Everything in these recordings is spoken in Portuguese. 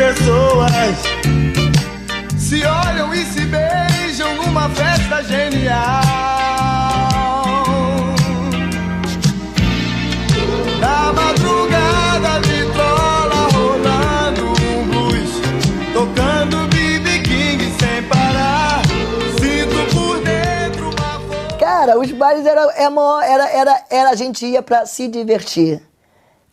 pessoas se olham e se beijam numa festa genial. Na madrugada, vitrola rolando um blues, tocando B.B. King sem parar. Sinto por dentro uma voz. Cara, os bailes era a gente ia pra se divertir.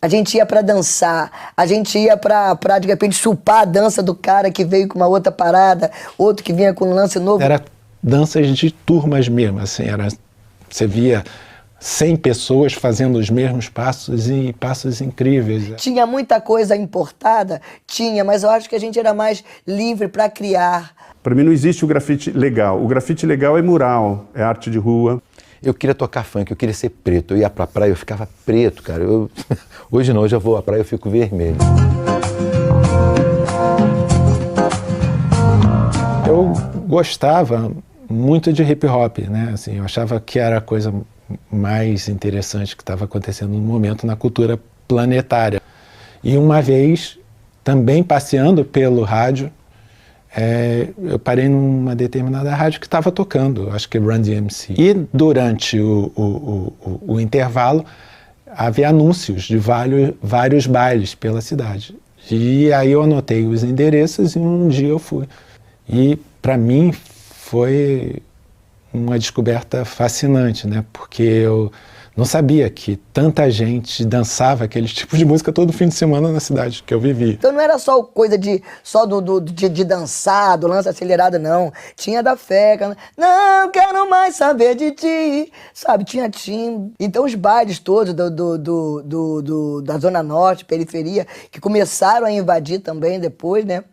A gente ia pra dançar, a gente ia pra de repente chupar a dança do cara que veio com uma outra parada, outro que vinha com um lance novo. Era danças de turmas mesmo, assim, você via 100 pessoas fazendo os mesmos passos e passos incríveis. Tinha muita coisa importada? Tinha, mas eu acho que a gente era mais livre pra criar. Para mim não existe o grafite legal. O grafite legal é mural, é arte de rua. Eu queria tocar funk, eu queria ser preto. Eu ia pra praia, eu ficava preto, cara. Hoje não, hoje eu vou à praia, eu fico vermelho. Eu gostava muito de hip hop, né? Assim, eu achava que era a coisa mais interessante que estava acontecendo no momento na cultura planetária. E uma vez, também passeando pelo rádio, eu parei numa determinada rádio que estava tocando, acho que Run DMC. E durante o intervalo, havia anúncios de vários bailes pela cidade. E aí eu anotei os endereços e um dia eu fui. E para mim foi uma descoberta fascinante, né? Porque eu não sabia que tanta gente dançava aquele tipo de música todo fim de semana na cidade que eu vivi. Então não era só coisa de dançar, do lance acelerado, não. Tinha da fé, não quero mais saber de ti, sabe? Tinha tim. Então os bailes todos da Zona Norte, periferia, que começaram a invadir também depois, né?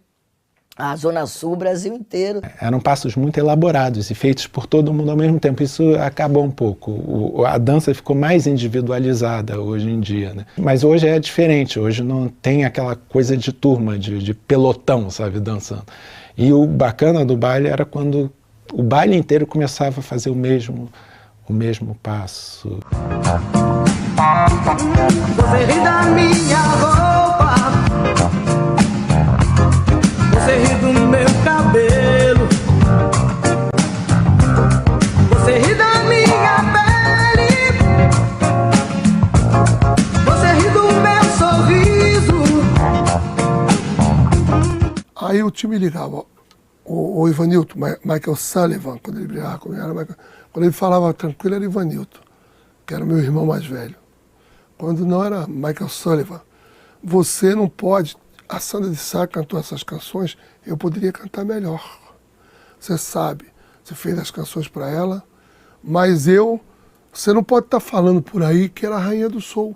A Zona Sul, o Brasil inteiro. Eram passos muito elaborados e feitos por todo mundo ao mesmo tempo. Isso acabou um pouco. A dança ficou mais individualizada hoje em dia, né? Mas hoje é diferente. Hoje não tem aquela coisa de turma, de pelotão, sabe, dançando. E o bacana do baile era quando o baile inteiro começava a fazer o mesmo passo. Você ri da minha roupa, você ri do meu cabelo, você ri da minha pele, você ri do meu sorriso. Aí o time ligava, o Ivanilton, Michael Sullivan, quando ele brigava comigo, quando ele falava tranquilo era Ivanilton, que era meu irmão mais velho. Quando não era Michael Sullivan, você não pode... A Sandra de Sá cantou essas canções, eu poderia cantar melhor. Você sabe, você fez as canções para ela, mas você não pode estar falando por aí que era a rainha do soul.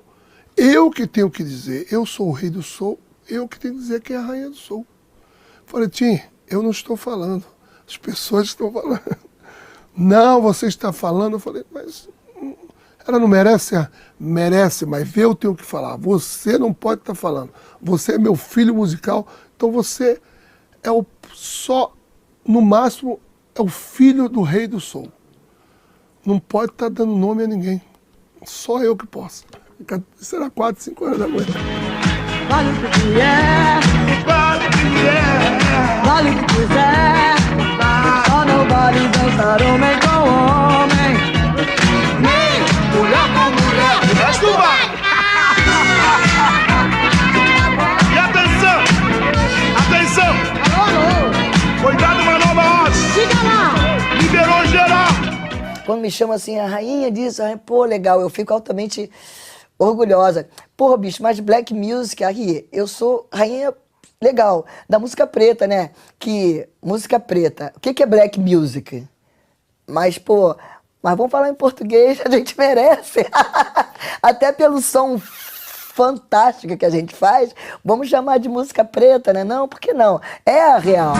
Eu que tenho que dizer, eu sou o rei do soul, eu que tenho que dizer quem é a rainha do soul. Falei, Tim, eu não estou falando, as pessoas estão falando. Não, você está falando. Eu falei, mas ela não merece? Merece, mas eu tenho que falar. Você não pode estar falando. Você é meu filho musical, então você é no máximo, é o filho do rei do soul. Não pode estar dando nome a ninguém. Só eu que posso. Isso era 4, 5 horas da manhã. Vale o que vier, vale o que vier, vale o que quiser. Só nobody dançar homem com homem, nem mulher com mulher. O resto vai! E atenção! Atenção! Alô! Cuidado, uma nova ordem! Siga lá! Liberou geral! Quando me chamam assim, a rainha disso, pô, legal, eu fico altamente orgulhosa. Porra, bicho, mas Black Music, aí, eu sou rainha, legal, da música preta, né? Música preta, o que é Black Music? Mas, pô, mas vamos falar em português, a gente merece. Até pelo som fantástico que a gente faz, vamos chamar de música preta, né? Não, por que não? É a real.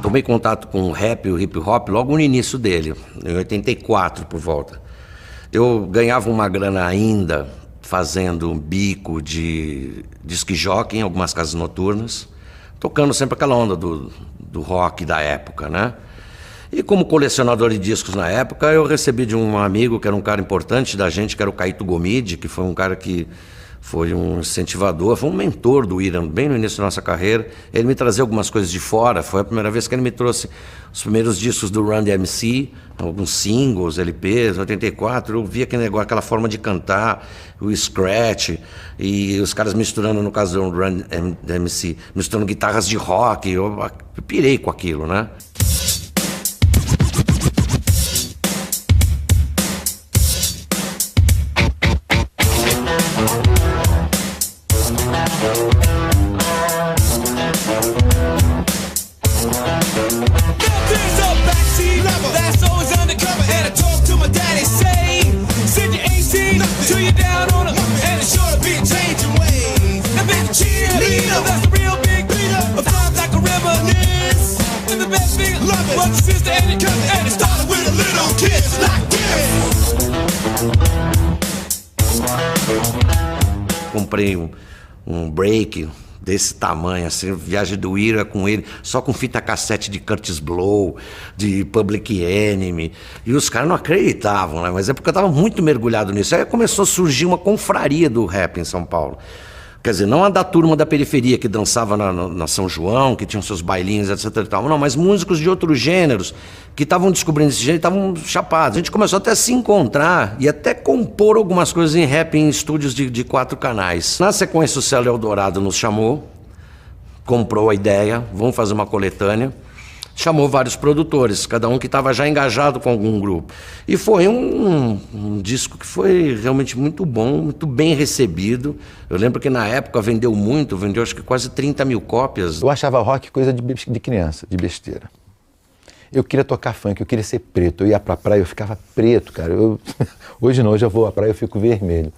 Tomei contato com o rap e o hip hop logo no início dele, em 84 por volta. Eu ganhava uma grana ainda fazendo um bico de disc jockey em algumas casas noturnas, tocando sempre aquela onda do rock da época, né? E como colecionador de discos na época, eu recebi de um amigo que era um cara importante da gente, que era o Caíto Gomide, que foi um cara que foi um incentivador, foi um mentor do Ira, bem no início da nossa carreira. Ele me trazia algumas coisas de fora, foi a primeira vez que ele me trouxe os primeiros discos do Run DMC, alguns singles, LPs, 84, eu via aquele negócio, aquela forma de cantar, o scratch, e os caras misturando, no caso do Run DMC, misturando guitarras de rock, eu pirei com aquilo, né? Comprei um break desse tamanho, assim, viagem do Ira com ele, só com fita cassete de Kurtis Blow, de Public Enemy, e os caras não acreditavam, né? Mas é porque eu estava muito mergulhado nisso. Aí começou a surgir uma confraria do rap em São Paulo. Quer dizer, não a da turma da periferia que dançava na São João, que tinham seus bailinhos, etc e tal. Não, mas músicos de outros gêneros que estavam descobrindo esse gênero, estavam chapados. A gente começou até a se encontrar e até compor algumas coisas em rap em estúdios de 4 canais. Na sequência, o Célio Eldorado nos chamou, comprou a ideia, vamos fazer uma coletânea. Chamou vários produtores, cada um que estava já engajado com algum grupo. E foi um disco que foi realmente muito bom, muito bem recebido. Eu lembro que na época vendeu acho que quase 30 mil cópias. Eu achava rock coisa de criança, de besteira. Eu queria tocar funk, eu queria ser preto. Eu ia pra praia, eu ficava preto, cara. Hoje não, hoje eu vou à praia, eu fico vermelho.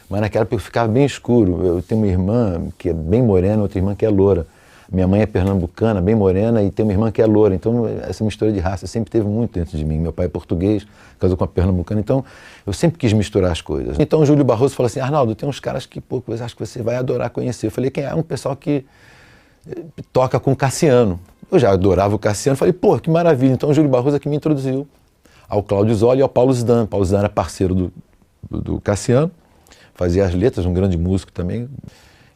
Mas naquela época eu ficava bem escuro. Eu tenho uma irmã que é bem morena, outra irmã que é loura. Minha mãe é pernambucana, bem morena, e tem uma irmã que é loura. Então, essa mistura de raça sempre teve muito dentro de mim. Meu pai é português, casou com uma pernambucana, então eu sempre quis misturar as coisas. Então, o Júlio Barroso falou assim, Arnaldo, tem uns caras que, pô, eu acho que você vai adorar conhecer. Eu falei, quem é? Um pessoal que toca com o Cassiano. Eu já adorava o Cassiano, falei, pô, que maravilha. Então, o Júlio Barroso é que me introduziu ao Cláudio Zoli e ao Paulo Zidane. Paulo Zidane era parceiro do Cassiano, fazia as letras, um grande músico também.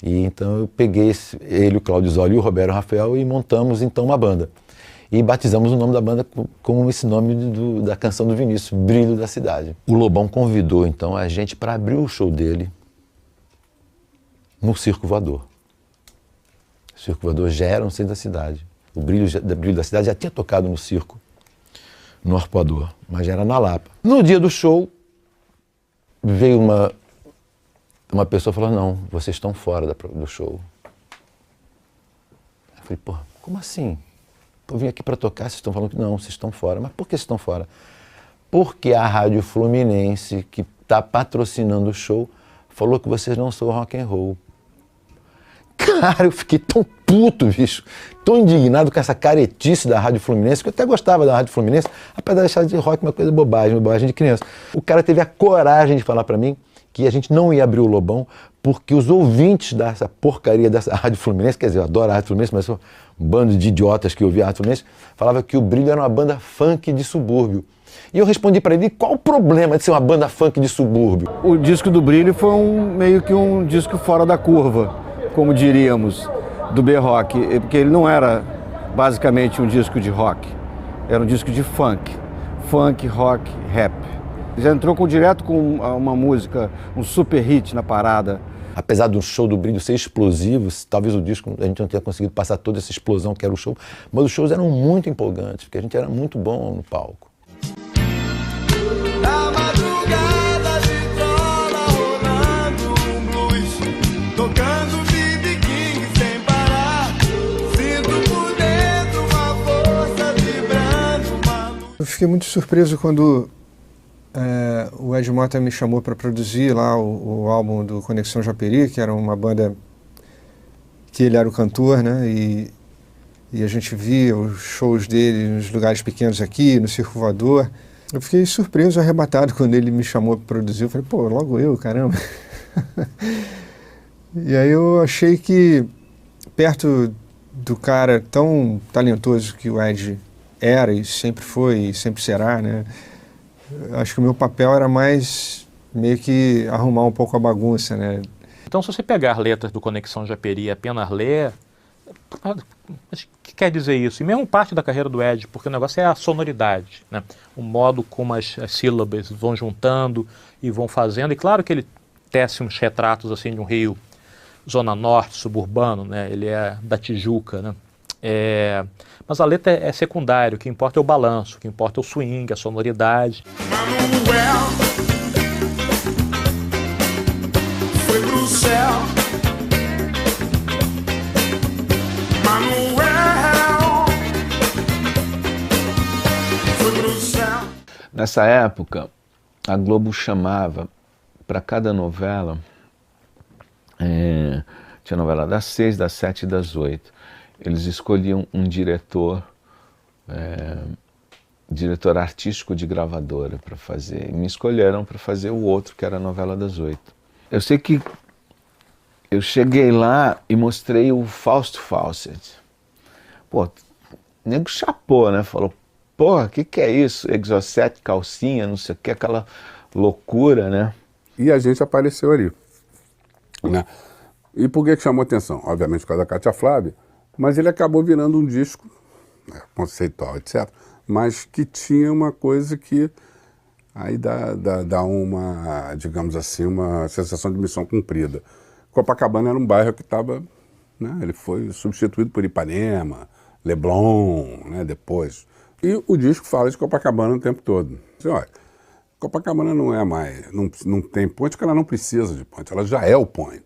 E então eu peguei ele, o Cláudio Zoli e o Roberto Rafael e montamos então uma banda. E batizamos o nome da banda com esse nome da canção do Vinícius, Brilho da Cidade. O Lobão convidou então a gente para abrir o show dele no Circo Voador. O Circo Voador já era no centro da cidade. O Brilho da Cidade já tinha tocado no circo, no Arpoador, mas já era na Lapa. No dia do show, veio uma pessoa falou, não, vocês estão fora do show. Eu falei, pô, como assim? Eu vim aqui para tocar, vocês estão falando que não, vocês estão fora. Mas por que vocês estão fora? Porque a Rádio Fluminense, que está patrocinando o show, falou que vocês não são rock and roll. Cara, eu fiquei tão puto, bicho, tão indignado com essa caretice da Rádio Fluminense, que eu até gostava da Rádio Fluminense, apesar de achar de rock uma coisa bobagem de criança. O cara teve a coragem de falar para mim que a gente não ia abrir o Lobão, porque os ouvintes dessa porcaria dessa Rádio Fluminense, quer dizer, eu adoro a Rádio Fluminense, mas sou um bando de idiotas que ouvia a Rádio Fluminense, falava que o Brilho era uma banda funk de subúrbio. E eu respondi para ele, qual o problema de ser uma banda funk de subúrbio? O disco do Brilho foi meio que um disco fora da curva, como diríamos, do B-Rock, porque ele não era basicamente um disco de rock, era um disco de funk, rock, rap. Já entrou direto com uma música, um super hit na parada. Apesar do show do Brilho ser explosivo, talvez o disco a gente não tenha conseguido passar toda essa explosão que era o show, mas os shows eram muito empolgantes, porque a gente era muito bom no palco. Na madrugada de trola rolando um blues, tocando BB King sem parar, sinto por dentro uma força vibrando, uma luz. Eu fiquei muito surpreso quando o Ed Mota me chamou para produzir lá o álbum do Conexão Japeri, que era uma banda que ele era o cantor, né? E a gente via os shows dele nos lugares pequenos aqui, no Circo Voador. Eu fiquei surpreso, arrebatado quando ele me chamou para produzir. Eu falei, pô, logo eu, caramba. E aí eu achei que, perto do cara tão talentoso que o Ed era e sempre foi e sempre será, né? Acho que o meu papel era mais meio que arrumar um pouco a bagunça, né? Então, se você pegar letras do Conexão Japeri e apenas ler, o que quer dizer isso? E mesmo parte da carreira do Ed, porque o negócio é a sonoridade, né? O modo como as sílabas vão juntando e vão fazendo. E claro que ele tece uns retratos assim de um Rio Zona Norte, suburbano, né? Ele é da Tijuca, né? Mas a letra é secundária, o que importa é o balanço, o que importa é o swing, a sonoridade. Foi pro céu. Manuel foi pro céu. Nessa época, a Globo chamava para cada novela, tinha novela das 6, das 7 e das 8. Eles escolhiam um diretor artístico de gravadora para fazer. E me escolheram para fazer o outro, que era a novela das 8. Eu sei que eu cheguei lá e mostrei o Fausto Fawcett. Pô, o nego chapou, né? Falou, porra, o que é isso? Exocet, calcinha, não sei o que, aquela loucura, né? E a gente apareceu ali, né? E por que chamou atenção? Obviamente por causa da Cátia Flávia, mas ele acabou virando um disco, né, conceitual, etc., mas que tinha uma coisa que aí dá uma, digamos assim, uma sensação de missão cumprida. Copacabana era um bairro que estava, né, ele foi substituído por Ipanema, Leblon, né, depois. E o disco fala de Copacabana o tempo todo. Assim, olha, Copacabana não é mais, não tem ponte, porque ela não precisa de ponte, ela já é o point.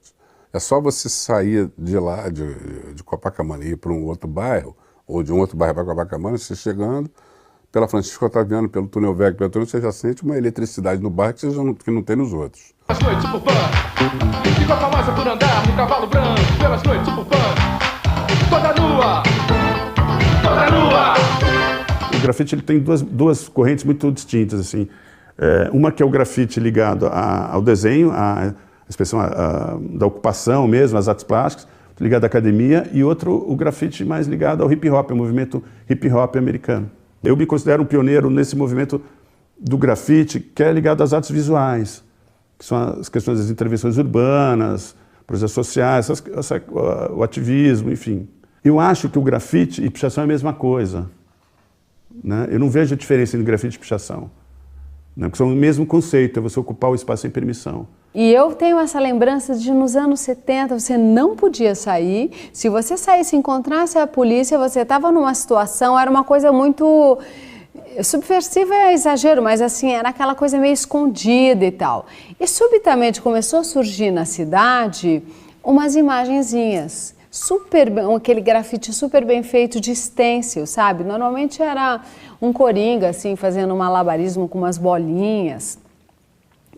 É só você sair de lá, de Copacabana, e ir para um outro bairro, ou de um outro bairro para Copacabana, você chegando pela Francisco Otaviano, pelo Túnel Velho, pelo túnel, você já sente uma eletricidade no bairro que não tem nos outros. Pelas noites por pan, ficou famosa por andar no cavalo branco. Pelas noites por pan, toda nua, toda nua. O grafite ele tem duas correntes muito distintas, assim. Uma que é o grafite ligado ao desenho, a expressão da ocupação mesmo, as artes plásticas, ligado à academia, e outro, o grafite mais ligado ao hip hop, ao movimento hip hop americano. Eu me considero um pioneiro nesse movimento do grafite, que é ligado às artes visuais, que são as questões das intervenções urbanas, projetos sociais, o ativismo, enfim. Eu acho que o grafite e pichação é a mesma coisa, né? Eu não vejo a diferença entre grafite e pichação, né? Porque são o mesmo conceito, é você ocupar o espaço sem permissão. E eu tenho essa lembrança de nos anos 70 você não podia sair. Se você saísse e encontrasse a polícia, você estava numa situação, era uma coisa muito subversiva, é exagero, mas assim, era aquela coisa meio escondida e tal. E subitamente começou a surgir na cidade umas imagenzinhas, aquele grafite super bem feito de stencil, sabe? Normalmente era um coringa, assim, fazendo um malabarismo com umas bolinhas.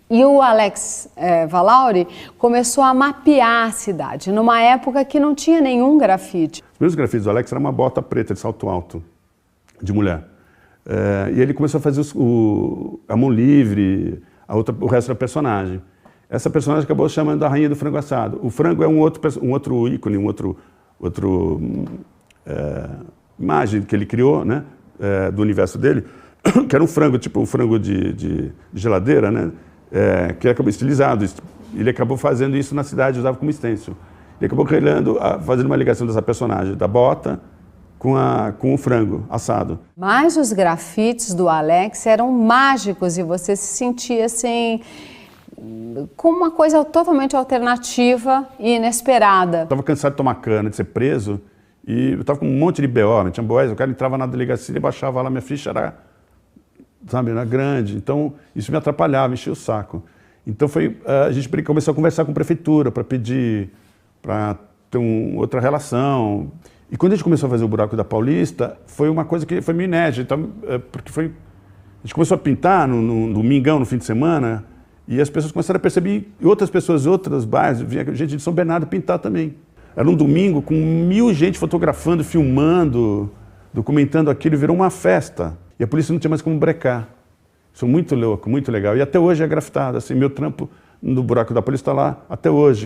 E o Alex Valauri começou a mapear a cidade, numa época que não tinha nenhum grafite. Os meus grafites do Alex era uma bota preta de salto alto, de mulher. E ele começou a fazer a mão livre, o resto da personagem. Essa personagem acabou chamando a Rainha do Frango Assado. O frango é um outro ícone, imagem que ele criou, né, do universo dele, que era um frango, tipo um frango de geladeira, né? Que acabou estilizado. Ele acabou fazendo isso na cidade, usava como stencil. Ele acabou fazendo uma ligação dessa personagem, da bota, com o frango assado. Mas os grafites do Alex eram mágicos e você se sentia assim, com uma coisa totalmente alternativa e inesperada. Eu estava cansado de tomar cana, de ser preso, e eu estava com um monte de BO, tinha boés, o cara entrava na delegacia e baixava lá, minha ficha era grande, então isso me atrapalhava, enchia o saco. Então a gente começou a conversar com a prefeitura para pedir, para ter outra relação. E quando a gente começou a fazer o Buraco da Paulista, foi uma coisa que foi meio inédita, então, porque a gente começou a pintar no domingão, no fim de semana, e as pessoas começaram a perceber, e outras pessoas, outros bairros, vinha gente de São Bernardo pintar também. Era um domingo com 1000 gente fotografando, filmando, documentando aquilo, virou uma festa. E a polícia não tinha mais como brecar. Isso é muito louco, muito legal. E até hoje é grafitado. Assim, meu trampo no buraco da polícia, está lá até hoje.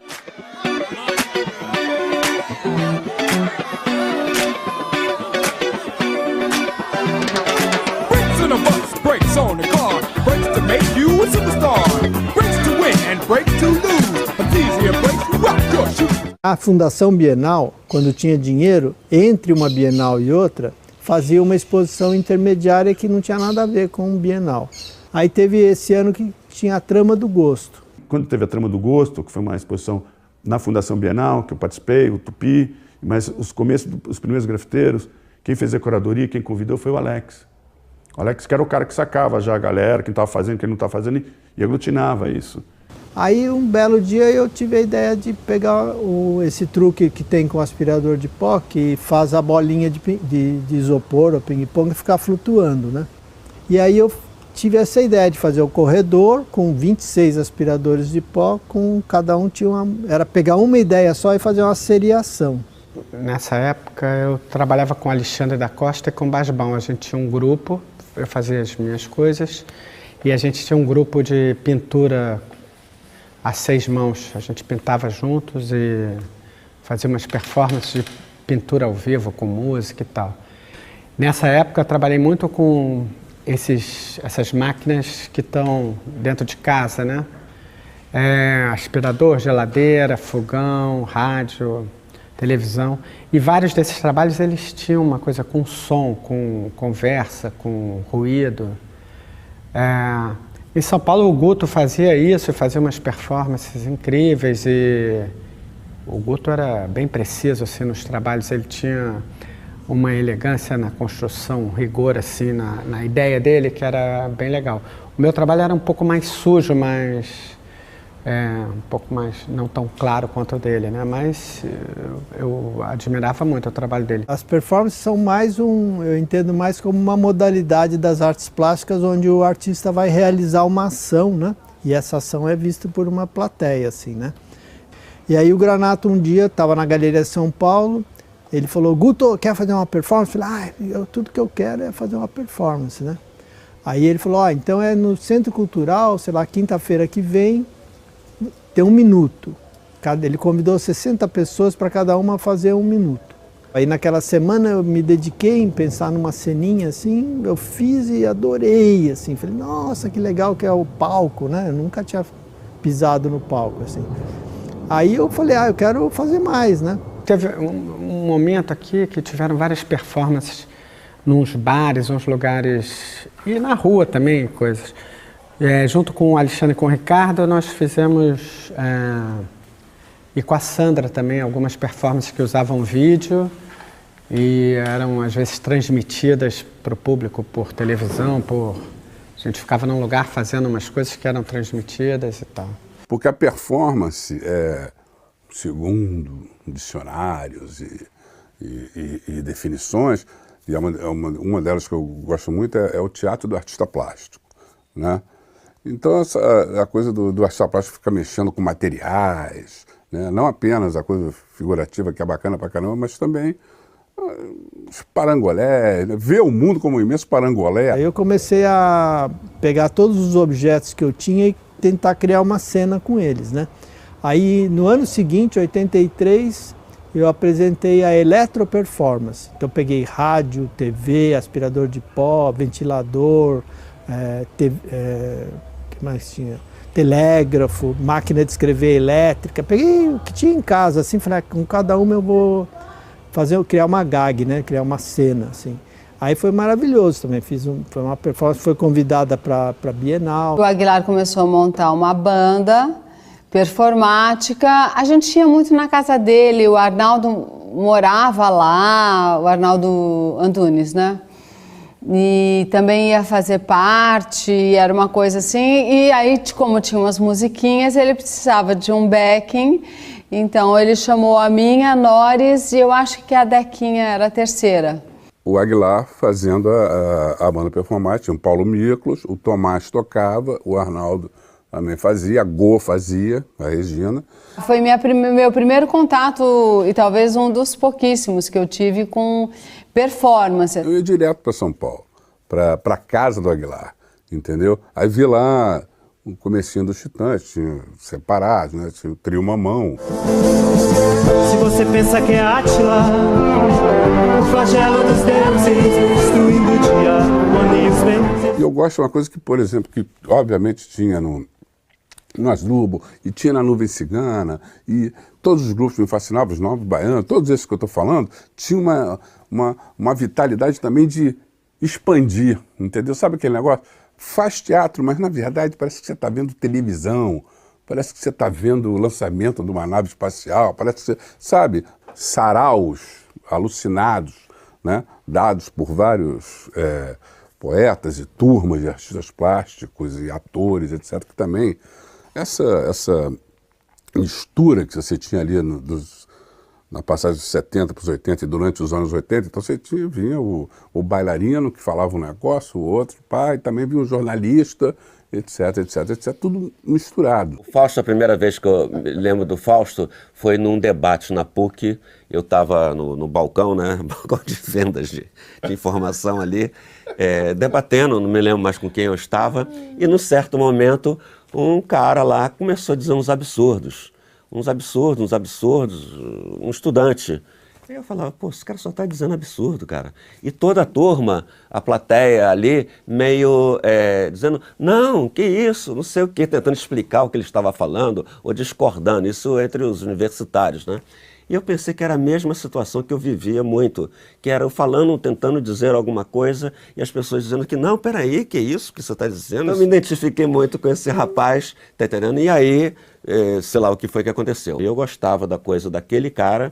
Brakes on the car, brakes to make you a superstar, brakes to win and brakes to lose, but easier brakes to rock your shoes. A Fundação Bienal, quando tinha dinheiro, entre uma Bienal e outra, fazia uma exposição intermediária que não tinha nada a ver com o Bienal. Aí teve esse ano que tinha a Trama do Gosto. Quando teve a Trama do Gosto, que foi uma exposição na Fundação Bienal, que eu participei, o Tupi, mas os primeiros grafiteiros, quem fez a curadoria, quem convidou foi o Alex. O Alex que era o cara que sacava já a galera, quem estava fazendo, quem não estava fazendo, e aglutinava isso. Aí um belo dia eu tive a ideia de pegar esse truque que tem com o aspirador de pó, que faz a bolinha de isopor ou ping-pong ficar flutuando, né? E aí eu tive essa ideia de fazer o corredor com 26 aspiradores de pó, com cada um era pegar uma ideia só e fazer uma seriação. Nessa época eu trabalhava com Alexandre da Costa e com Basbão. A gente tinha um grupo, eu fazia as minhas coisas, e a gente tinha um grupo de pintura a 6 mãos. A gente pintava juntos e fazia umas performances de pintura ao vivo, com música e tal. Nessa época eu trabalhei muito com essas máquinas que estão dentro de casa, né? Aspirador, geladeira, fogão, rádio, televisão. E vários desses trabalhos eles tinham uma coisa com som, com conversa, com ruído. Em São Paulo o Guto fazia isso, fazia umas performances incríveis, e o Guto era bem preciso assim, nos trabalhos. Ele tinha uma elegância na construção, um rigor assim, na ideia dele, que era bem legal. O meu trabalho era um pouco mais sujo, mas um pouco mais não tão claro quanto o dele, né? Mas eu admirava muito o trabalho dele. As performances são eu entendo mais como uma modalidade das artes plásticas, onde o artista vai realizar uma ação, né? E essa ação é vista por uma plateia, assim, né? E aí o Granato um dia estava na Galeria São Paulo, ele falou: Guto, quer fazer uma performance? Eu falei: tudo que eu quero é fazer uma performance, né? Aí ele falou: então é no Centro Cultural, sei lá, quinta-feira que vem, tem 1 minuto. Ele convidou 60 pessoas para cada uma fazer 1 minuto. Aí naquela semana eu me dediquei em pensar numa ceninha assim, eu fiz e adorei, assim. Falei: nossa, que legal que é o palco, né? Eu nunca tinha pisado no palco, assim. Aí eu falei: eu quero fazer mais, né? Teve um momento aqui que tiveram várias performances nos bares, uns lugares, e na rua também, coisas. Junto com o Alexandre e com o Ricardo, nós fizemos, e com a Sandra também, algumas performances que usavam vídeo e eram às vezes transmitidas para o público por televisão, a gente ficava num lugar fazendo umas coisas que eram transmitidas e tal. Porque a performance, segundo dicionários e definições, e uma delas que eu gosto muito é o teatro do artista plástico, né? Então a coisa do artista plástico fica mexendo com materiais, né? Não apenas a coisa figurativa, que é bacana pra caramba, mas também os parangolé, né? Ver o mundo como um imenso parangolé. Aí eu comecei a pegar todos os objetos que eu tinha e tentar criar uma cena com eles, né? Aí no ano seguinte, 83, eu apresentei a Eletroperformance. Então eu peguei rádio, TV, aspirador de pó, ventilador, que mais tinha? Telégrafo, máquina de escrever elétrica. Peguei o que tinha em casa, assim, falei: com cada uma eu vou criar uma gag, né? Criar uma cena, assim. Aí foi maravilhoso também, foi uma performance, foi convidada para Bienal. O Aguilar começou a montar uma banda performática. A gente tinha muito na casa dele, o Arnaldo morava lá, o Arnaldo Antunes, né? E também ia fazer parte, era uma coisa assim. E aí, como tinha umas musiquinhas, ele precisava de um backing. Então ele chamou a minha, a Noris, e eu acho que a Dequinha era a terceira. O Aguilar fazendo a banda performática, o Paulo Miklos, o Tomás tocava, o Arnaldo também fazia, a Gô fazia, a Regina. Foi meu primeiro contato, e talvez um dos pouquíssimos que eu tive com performance. Eu ia direto para São Paulo, para a casa do Aguilar, entendeu? Aí vi lá o comecinho dos Titãs, tinha Separados, né? Tinha o Trio Mamão. Se você pensa que é Átila, o flagelo dos deuses, destruindo o dia, o bem. E eu gosto de uma coisa que, por exemplo, que obviamente tinha no Asdrubal, e tinha na Nuvem Cigana, e todos os grupos me fascinavam, os Novos Baianos, todos esses que eu estou falando, tinha uma vitalidade também de expandir, entendeu? Sabe aquele negócio? Faz teatro, mas na verdade parece que você está vendo televisão, parece que você está vendo o lançamento de uma nave espacial, parece que você, sabe, saraus alucinados, né? Dados por vários poetas e turmas de artistas plásticos e atores, etc., que também essa mistura que você tinha ali na passagem dos 70 para os 80 e durante os anos 80, então você vinha o bailarino que falava um negócio, o outro, e também vinha um jornalista, etc, etc, etc, tudo misturado. O Fausto, a primeira vez que eu me lembro do Fausto foi num debate na PUC, eu estava no balcão, né, balcão de vendas de informação ali, debatendo, não me lembro mais com quem eu estava, e num certo momento um cara lá começou a dizer uns absurdos, um estudante. Aí eu falava, pô, esse cara só está dizendo absurdo, cara. E toda a turma, a plateia ali, meio dizendo, não, que isso, não sei o quê, tentando explicar o que ele estava falando, ou discordando, isso entre os universitários, né? E eu pensei que era a mesma situação que eu vivia muito, que era eu falando, tentando dizer alguma coisa, e as pessoas dizendo que, não, peraí, que isso que você está dizendo? Eu me identifiquei muito com esse rapaz, tá entendendo? E aí, sei lá o que foi que aconteceu. Eu gostava da coisa daquele cara,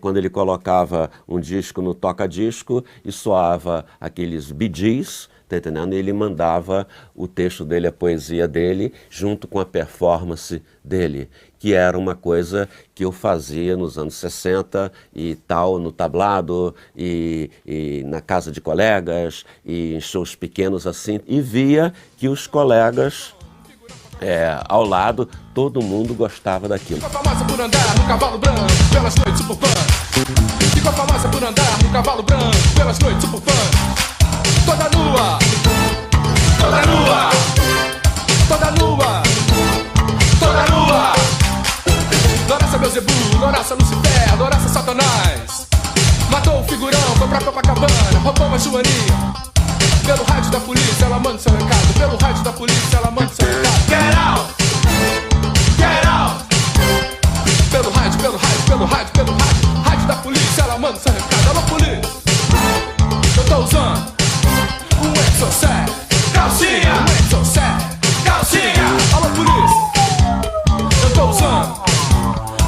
quando ele colocava um disco no toca-disco e soava aqueles Bee Gees, tá entendendo? E ele mandava o texto dele, a poesia dele, junto com a performance dele, que era uma coisa que eu fazia nos anos 60 e tal, no tablado, e na casa de colegas, e em shows pequenos assim, e via que os colegas ao lado, todo mundo gostava daquilo. Ficou famosa por andar no cavalo branco pelas noites por fã. Ficou famosa por andar no cavalo branco pelas noites por fã. Toda nua, toda nua, toda nua, toda nua. Noraça Beuzebu, Noraça Lucifer, Noraça Satanás. Matou o figurão, foi pra Copacabana, roubou uma joaninha. Pelo rádio da polícia, ela manda seu recado. Pelo rádio da polícia, ela manda seu recado. Get out! Get out! Pelo rádio, pelo rádio, pelo rádio, pelo rádio. Rádio da polícia, ela manda seu recado. Alô, polícia! Eu tô usando um exocet, calcinha! Um exocet, calcinha! Alô, polícia! Eu tô usando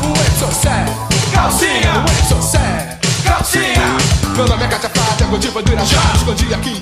um exocet, calcinha! Um exocet, calcinha! Meu nome é Cátia Flávia, Godiva do Irajá. Escondi aqui.